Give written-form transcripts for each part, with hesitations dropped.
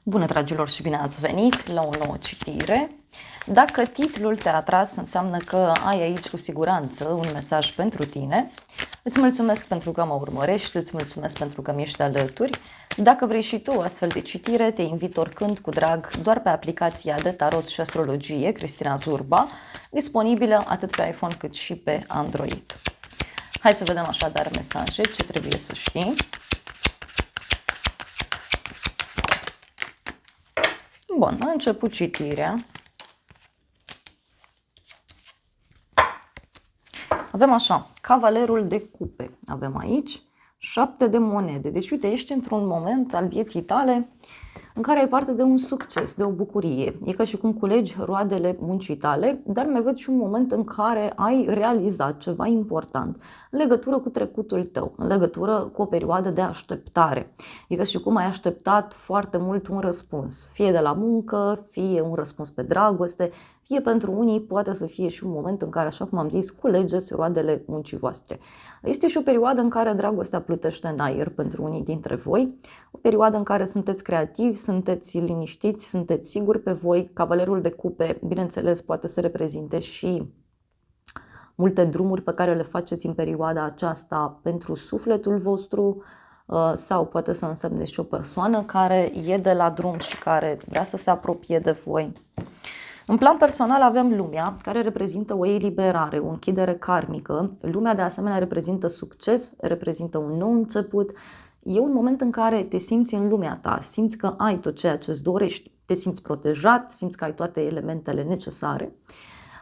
Bună, dragilor, și bine ați venit la o nouă citire. Dacă titlul te-a atras, înseamnă că ai aici cu siguranță un mesaj pentru tine. Îți mulțumesc pentru că mă urmărești, îți mulțumesc pentru că mi ești alături. Dacă vrei și tu o astfel de citire, te invit oricând cu drag doar pe aplicația de tarot și astrologie Cristina Zurba, disponibilă atât pe iPhone cât și pe Android. Hai să vedem așadar mesaje, ce trebuie să știi. Bun, a început citirea. Avem așa, cavalerul de cupe. Avem aici 7 de monede. Deci, uite, ești într-un moment al vieții tale în care ai parte de un succes, de o bucurie. E ca și cum culegi roadele muncii tale, dar mai văd și un moment în care ai realizat ceva important în legătură cu trecutul tău, în legătură cu o perioadă de așteptare. E ca și cum ai așteptat foarte mult un răspuns, fie de la muncă, fie un răspuns pe dragoste, fie pentru unii poate să fie și un moment în care, așa cum am zis, culegeți roadele muncii voastre. Este și o perioadă în care dragostea plutește în aer pentru unii dintre voi, o perioadă în care sunteți creativi, sunteți liniștiți, sunteți siguri pe voi. Cavalerul de cupe, bineînțeles, poate să reprezinte și multe drumuri pe care le faceți în perioada aceasta pentru sufletul vostru, sau poate să însemne și o persoană care e de la drum și care vrea să se apropie de voi. În plan personal avem lumea, care reprezintă o eliberare, o închidere karmică. Lumea de asemenea reprezintă succes, reprezintă un nou început. E un moment în care te simți în lumea ta, simți că ai tot ceea ce îți dorești, te simți protejat, simți că ai toate elementele necesare.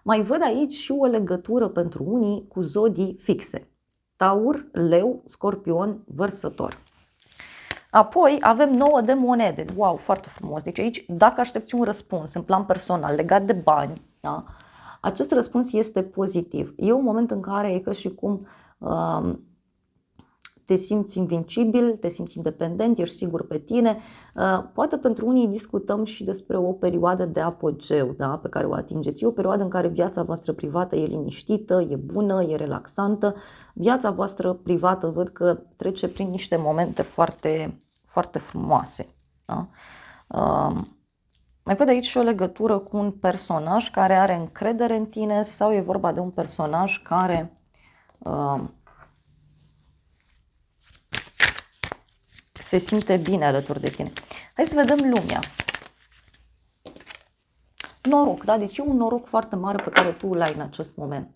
Mai văd aici și o legătură pentru unii cu zodii fixe: Taur, Leu, Scorpion, Vărsător. Apoi avem 9 de monede. Wow, foarte frumos. Deci aici, dacă aștepți un răspuns în plan personal legat de bani, da, acest răspuns este pozitiv. E un moment în care e ca și cum te simți invincibil, te simți independent, ești sigur pe tine. Poate pentru unii discutăm și despre o perioadă de apogeu, da, pe care o atingeți. E o perioadă în care viața voastră privată e liniștită, e bună, e relaxantă. Viața voastră privată văd că trece prin niște momente foarte, foarte frumoase. Da? Mai văd aici și o legătură cu un personaj care are încredere în tine sau e vorba de un personaj care se simte bine alături de tine. Hai să vedem lumea. Noroc, da? Deci e un noroc foarte mare pe care tu îl ai în acest moment.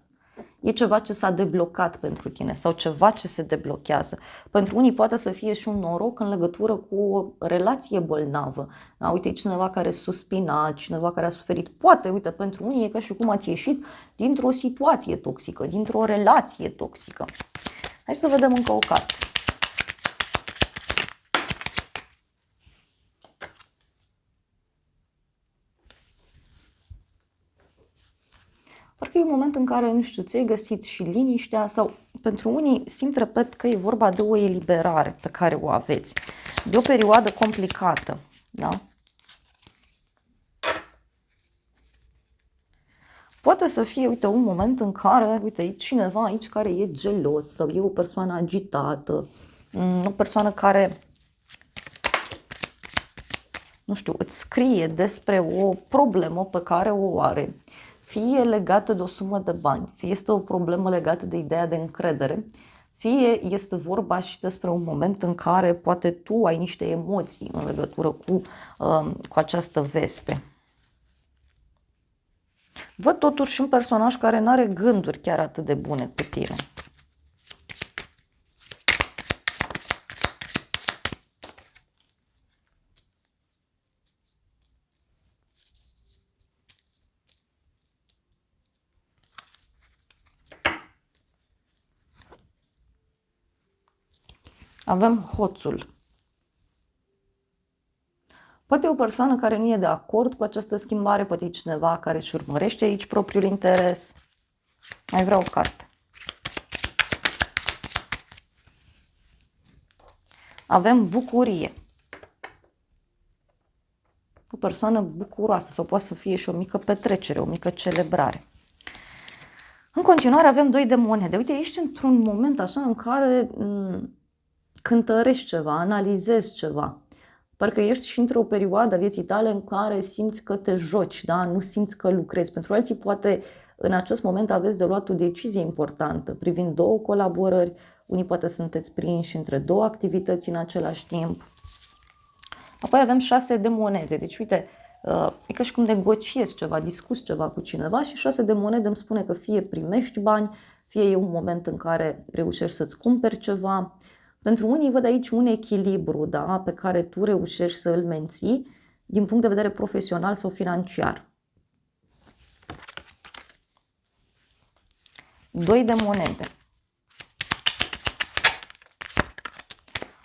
E ceva ce s-a deblocat pentru tine sau ceva ce se deblochează. Pentru unii poate să fie și un noroc în legătură cu o relație bolnavă. Da? Uite, e cineva care suspina, cineva care a suferit. Poate, uite, pentru unii e ca și cum ați ieșit dintr-o situație toxică, dintr-o relație toxică. Hai să vedem încă o carte. Parcă e un moment în care, nu știu, ți-ai găsit și liniștea sau pentru unii simt, repet, că e vorba de o eliberare pe care o aveți, de o perioadă complicată, da? Poate să fie, uite, un moment în care, uite, e cineva aici care e gelos sau e o persoană agitată, o persoană care, nu știu, îți scrie despre o problemă pe care o are. Fie legată de o sumă de bani, fie este o problemă legată de ideea de încredere, fie este vorba și despre un moment în care poate tu ai niște emoții în legătură cu această veste. Văd totuși un personaj care nu are gânduri chiar atât de bune cu tine. Avem hoțul. Poate e o persoană care nu e de acord cu această schimbare, poate e cineva care își urmărește aici propriul interes. Mai vreau o carte. Avem bucurie. O persoană bucuroasă sau poate să fie și o mică petrecere, o mică celebrare. În continuare avem 2 de monede. Uite, ești într-un moment așa în care cântărești ceva, analizezi ceva. Parcă ești și într-o perioadă a vieții tale în care simți că te joci, da? Nu simți că lucrezi. Pentru alții poate în acest moment aveți de luat o decizie importantă privind două colaborări, unii poate sunteți prinși între două activități în același timp. Apoi avem 6 de monede, deci uite, e ca și cum negociezi ceva, discuți ceva cu cineva și 6 de monede îmi spune că fie primești bani, fie e un moment în care reușești să-ți cumperi ceva. Pentru unii văd aici un echilibru, da, pe care tu reușești să îl menții din punct de vedere profesional sau financiar. 2 de monede.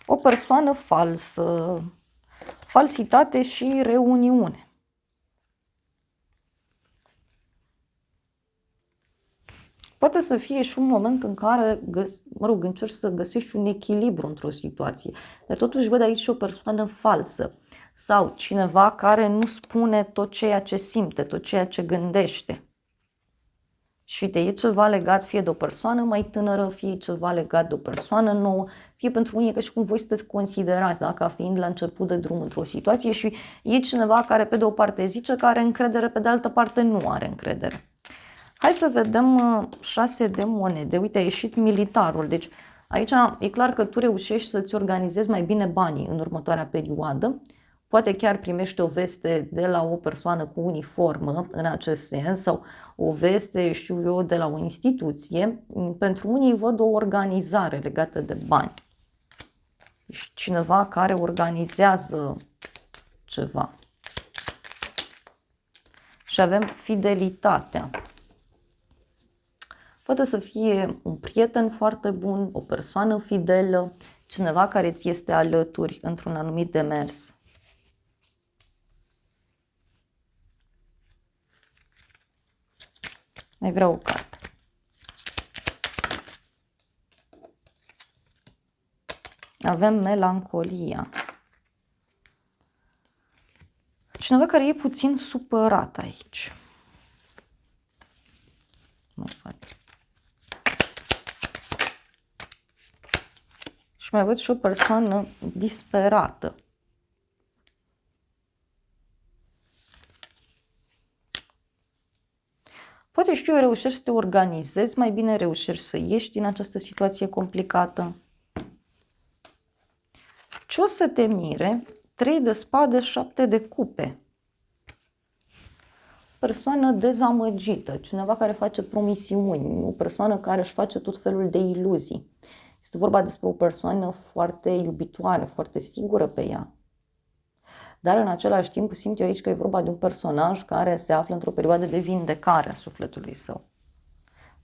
O persoană falsă, falsitate și reuniune. Poate să fie și un moment în care, încerci să găsești un echilibru într-o situație. Dar totuși văd aici și o persoană falsă sau cineva care nu spune tot ceea ce simte, tot ceea ce gândește. Și uite, e ceva legat fie de o persoană mai tânără, fie ceva legat de o persoană nouă, fie pentru unii că și cum voi sunteți considerați, da, ca fiind la început de drum într-o situație și e cineva care pe de o parte zice că are încredere, pe de altă parte nu are încredere. Hai să vedem 6 de monede. Uite, a ieșit militarul. Deci aici e clar că tu reușești să-ți organizezi mai bine banii în următoarea perioadă. Poate chiar primești o veste de la o persoană cu uniformă în acest sens sau o veste, știu eu, de la o instituție. Pentru unii văd o organizare legată de bani. Deci cineva care organizează ceva. Și avem fidelitatea. Poate să fie un prieten foarte bun, o persoană fidelă, cineva care ți este alături într-un anumit demers. Mai vreau o carte. Avem melancolia. Cineva care e puțin supărat aici. Mai fac. Și mai văd și o persoană disperată. Poate știu eu, reușești să te organizezi mai bine, reușești să ieși din această situație complicată. Ce o să te mire? 3 de spade, 7 de cupe. Persoană dezamăgită, cineva care face promisiuni, o persoană care își face tot felul de iluzii. Este vorba despre o persoană foarte iubitoare, foarte sigură pe ea. Dar în același timp simt eu aici că e vorba de un personaj care se află într-o perioadă de vindecare a sufletului său.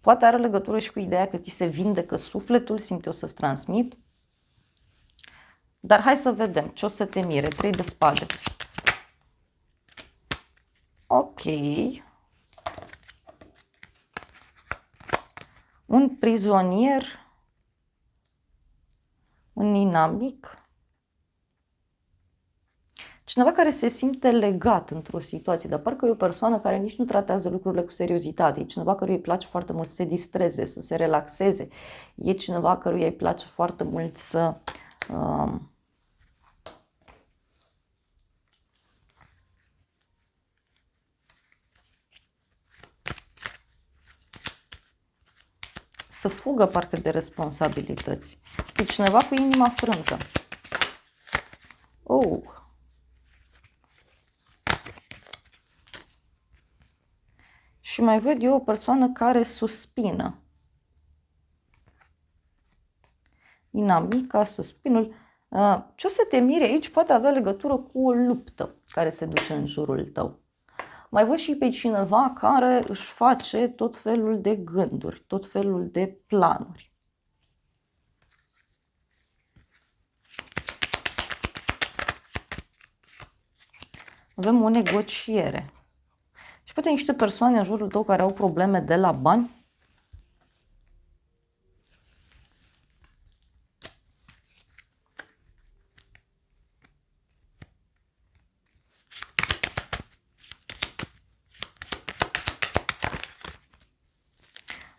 Poate are legătură și cu ideea că ți se vindecă sufletul, simt eu să-ți transmit. Dar hai să vedem ce o să te mire. 3 de spade. Ok. Un prizonier. Un inamic. Cineva care se simte legat într-o situație, dar parcă e o persoană care nici nu tratează lucrurile cu seriozitate. E cineva căruia îi place foarte mult să se distreze, să se relaxeze. E cineva căruia îi place foarte mult să... să fugă parcă de responsabilități. E cineva cu inima frântă. Oh! Și mai văd eu o persoană care suspină. Inamica, suspinul. Ce o să te mire aici poate avea legătură cu o luptă care se duce în jurul tău. Mai văd și pe cineva care își face tot felul de gânduri, tot felul de planuri. Avem o negociere. Și poate niște persoane în jurul tău care au probleme de la bani.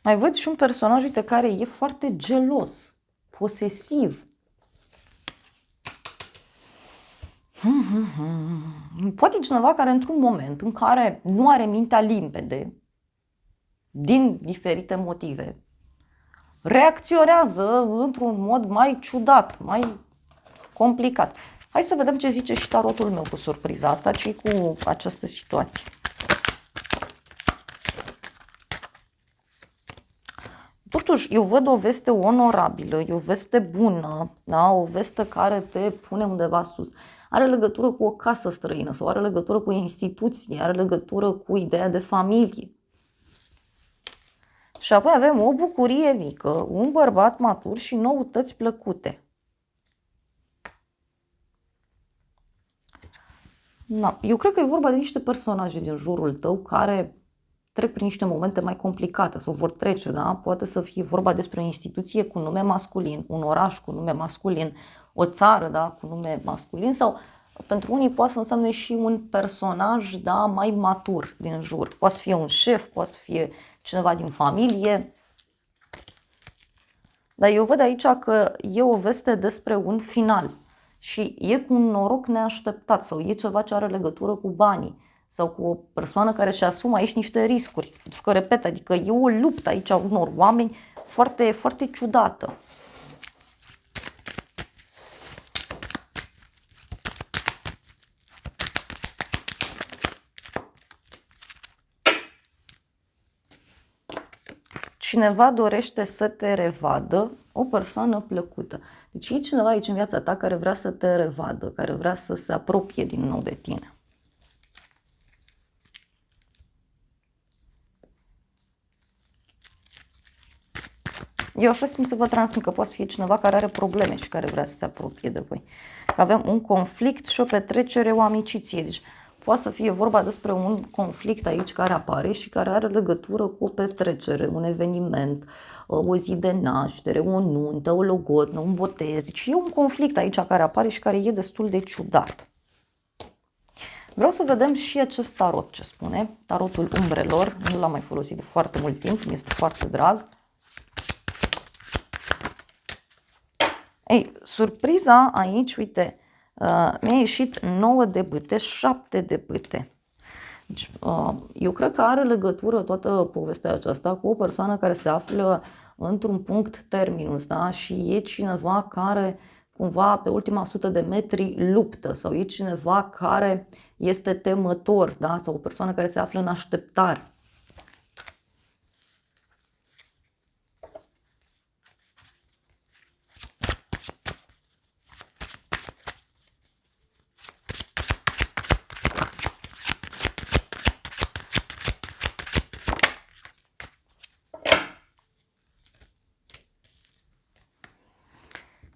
Mai văd și un personaj, uite, care e foarte gelos, posesiv. Poate cineva care într-un moment în care nu are mintea limpede, din diferite motive, reacționează într-un mod mai ciudat, mai complicat. Hai să vedem ce zice și tarotul meu cu surpriza asta, ci cu această situație. Totuși, eu văd o veste onorabilă, e o veste bună, da? O veste care te pune undeva sus. Are legătură cu o casă străină sau are legătură cu o instituție, are legătură cu ideea de familie. Și apoi avem o bucurie mică, un bărbat matur și noutăți plăcute. Da, eu cred că e vorba de niște personaje din jurul tău care trec prin niște momente mai complicate sau vor trece, da? Poate să fie vorba despre o instituție cu nume masculin, un oraș cu nume masculin, o țară, da, cu nume masculin sau pentru unii poate să însemne și un personaj, da, mai matur din jur. Poate să fie un șef, poate să fie cineva din familie. Dar eu văd aici că e o veste despre un final și e cu un noroc neașteptat sau e ceva ce are legătură cu banii sau cu o persoană care își asumă aici niște riscuri. Pentru că, repet, adică e o luptă aici a unor oameni foarte, foarte ciudată. Cineva dorește să te revadă, o persoană plăcută. Deci e cineva aici în viața ta care vrea să te revadă, care vrea să se apropie din nou de tine. Eu așa simt să vă transmit că poate să fie cineva care are probleme și care vrea să se apropie de voi. Că avem un conflict și o petrecere, o amiciție. Deci poate să fie vorba despre un conflict aici care apare și care are legătură cu o petrecere, un eveniment, o zi de naștere, o nuntă, o logodnă, un botez. Deci e un conflict aici care apare și care e destul de ciudat. Vreau să vedem și acest tarot ce spune. Tarotul umbrelor, nu l-am mai folosit de foarte mult timp, mi este foarte drag. Ei, surpriza aici, uite, mi-a ieșit 9 de bâte, 7 de bâte. Deci, eu cred că are legătură toată povestea aceasta cu o persoană care se află într-un punct terminus, da? Și e cineva care cumva pe ultima 100 de metri luptă sau e cineva care este temător, da? Sau o persoană care se află în așteptare.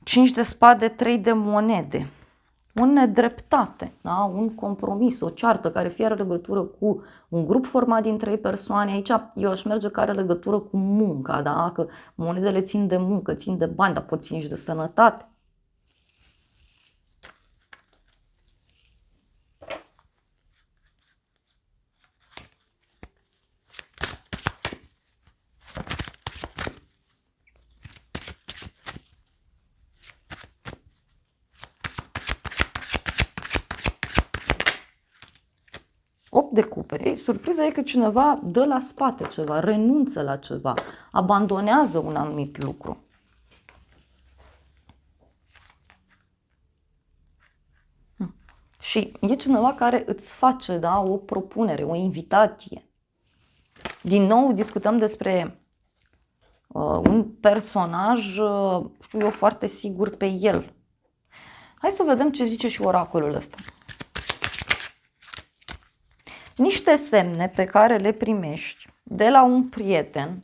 Cinci de spade, 3 de monede, o nedreptate, da? Un compromis, o ceartă care fie are legătură cu un grup format din 3 persoane. Aici eu aș merge care are legătură cu munca, da? Că monedele țin de muncă, țin de bani, dar pot țin și de sănătate. De cupe. Ei, surpriza e că cineva dă la spate ceva, renunță la ceva, abandonează un anumit lucru. Și e cineva care îți face, da, o propunere, o invitație. Din nou discutăm despre un personaj, știu eu, foarte sigur pe el. Hai să vedem ce zice și oracolul ăsta. Niște semne pe care le primești de la un prieten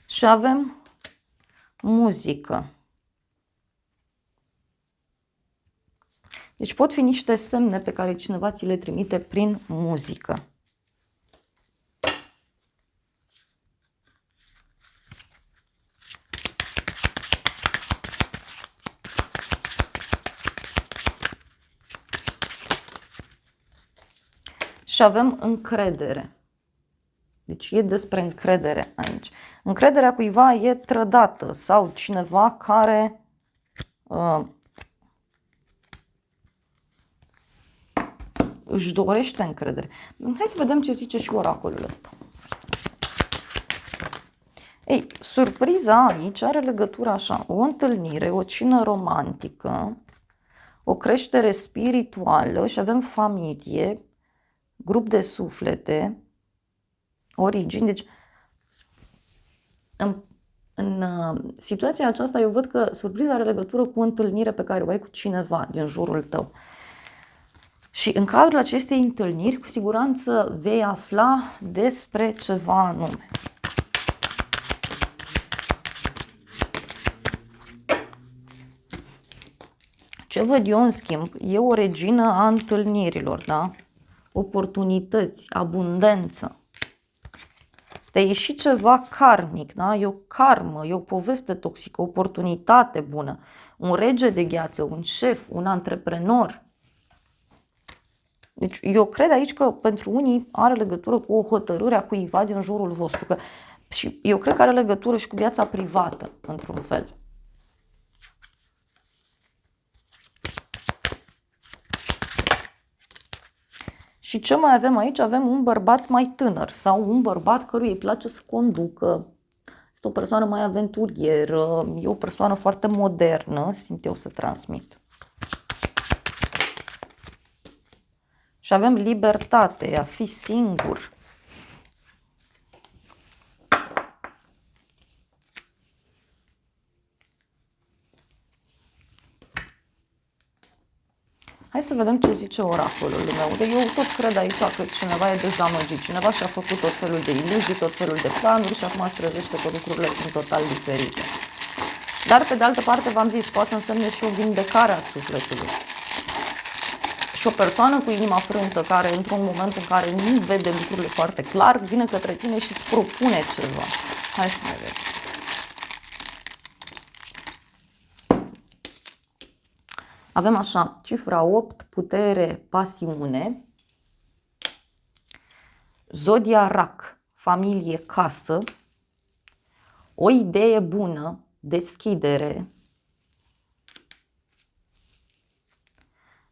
și avem muzică. Deci pot fi niște semne pe care cineva ți le trimite prin muzică. Și avem încredere. Deci e despre încredere aici. Încrederea cuiva e trădată sau cineva care își dorește încredere. Hai să vedem ce zice și oracolul ăsta. Ei, surpriza aici are legătură așa, o întâlnire, o cină romantică, o creștere spirituală și avem familie, grup de suflete, origini. Deci, în situația aceasta eu văd că surpriza are legătură cu o întâlnire pe care o ai cu cineva din jurul tău. Și în cadrul acestei întâlniri, cu siguranță vei afla despre ceva anume. Ce văd eu, în schimb, e o regină a întâlnirilor, da? Oportunități, abundență. Te ieși ceva karmic, da? E o karmă, e o poveste toxică, o oportunitate bună. Un rege de gheață, un șef, un antreprenor. Deci eu cred aici că pentru unii are legătură cu o hotărâre a cuiva din jurul vostru. Și eu cred că are legătură și cu viața privată, într-un fel. Și ce mai avem aici? Avem un bărbat mai tânăr sau un bărbat căruia îi place să conducă. Este o persoană mai aventurieră, e o persoană foarte modernă, simt eu să transmit. Și avem libertate, a fi singur. Hai să vedem ce zice oracolul meu. Eu tot cred aici că cineva e dezamăgit, cineva și-a făcut tot felul de iluzii, tot felul de planuri și acum se trezește că lucrurile sunt total diferite. Dar pe de altă parte v-am zis, poate însemne și o vindecare a sufletului. Și o persoană cu inima frântă care într-un moment în care nu vede lucrurile foarte clar, vine către tine și îți propune ceva. Hai să vedem. Avem așa, cifra 8, putere, pasiune, zodia rac, familie, casă, o idee bună, deschidere.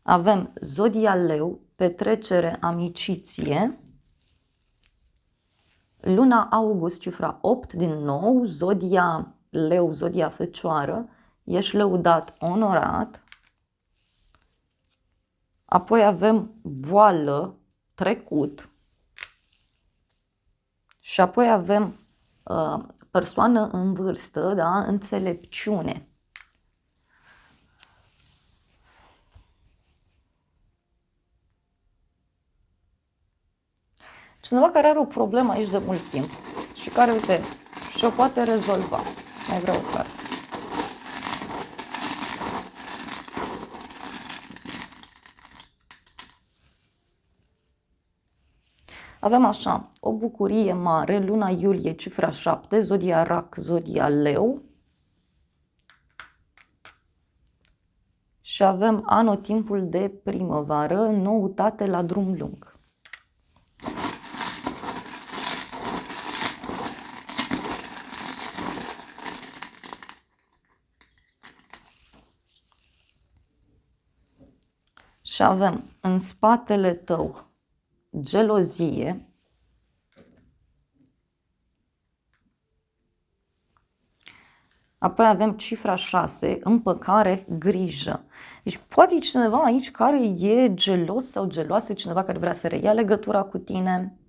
Avem zodia leu, petrecere, amiciție, luna august, cifra 8 din nou, zodia leu, zodia fecioară, ești lăudat, onorat. Apoi avem boală, trecut. Și apoi avem persoană în vârstă, da? Înțelepciune. Cineva care are o problemă aici de mult timp și care, uite, și-o poate rezolva. Mai vreau o carte. Avem așa, o bucurie mare, luna iulie, cifra 7, zodia rac, zodia leu. Și avem anotimpul de primăvară, noutate la drum lung. Și avem în spatele tău gelozie, apoi avem cifra 6, împăcare, grijă. Deci poate e cineva aici care e gelos sau geloasă, cineva care vrea să reia legătura cu tine.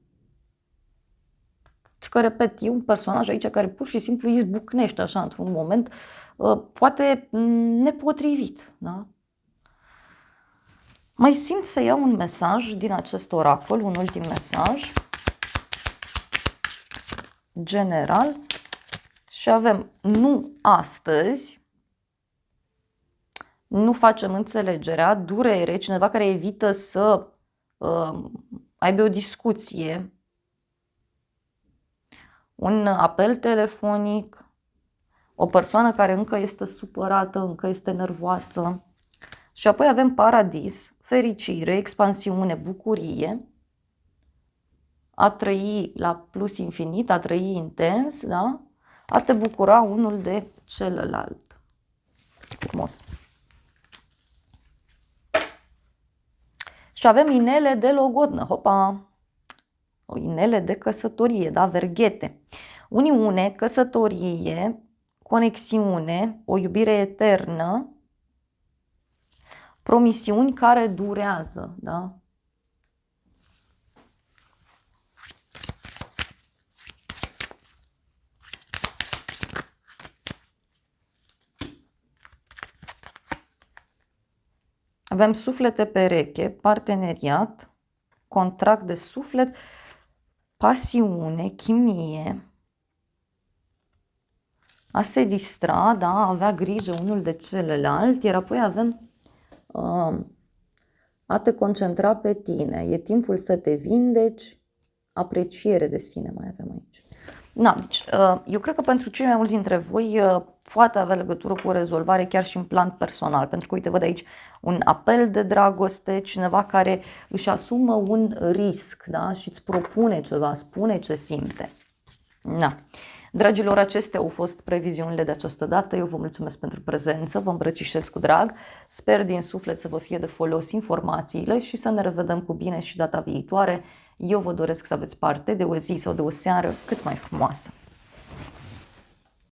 Și că, repet, e un personaj aici care pur și simplu izbucnește așa într-un moment, poate nepotrivit, da? Mai simt să iau un mesaj din acest oracol, un ultim mesaj general și avem nu astăzi, nu facem înțelegerea, durere, cineva care evită să aibă o discuție, un apel telefonic, o persoană care încă este supărată, încă este nervoasă. Și apoi avem paradis, fericire, expansiune, bucurie, a trăi la plus infinit, a trăi intens, da? A te bucura unul de celălalt. Frumos. Și avem inele de logodnă, hopa, o inele de căsătorie, da, verghete. Uniune, căsătorie, conexiune, o iubire eternă, promisiuni care durează, da? Avem suflete pereche, parteneriat, contract de suflet, pasiune, chimie, a se distra, da, a avea grijă unul de celălalt, iar apoi avem a te concentra pe tine, e timpul să te vindeci, apreciere de sine mai avem aici. Na, deci, eu cred că pentru cei mai mulți dintre voi poate avea legătură cu o rezolvare chiar și în plan personal, pentru că, uite, văd aici un apel de dragoste, cineva care își asumă un risc, da, și îți propune ceva, spune ce simte. Na. Dragilor, acestea au fost previziunile de această dată. Eu vă mulțumesc pentru prezență, vă îmbrățișez cu drag. Sper din suflet să vă fie de folos informațiile și să ne revedem cu bine și data viitoare. Eu vă doresc să aveți parte de o zi sau de o seară cât mai frumoasă.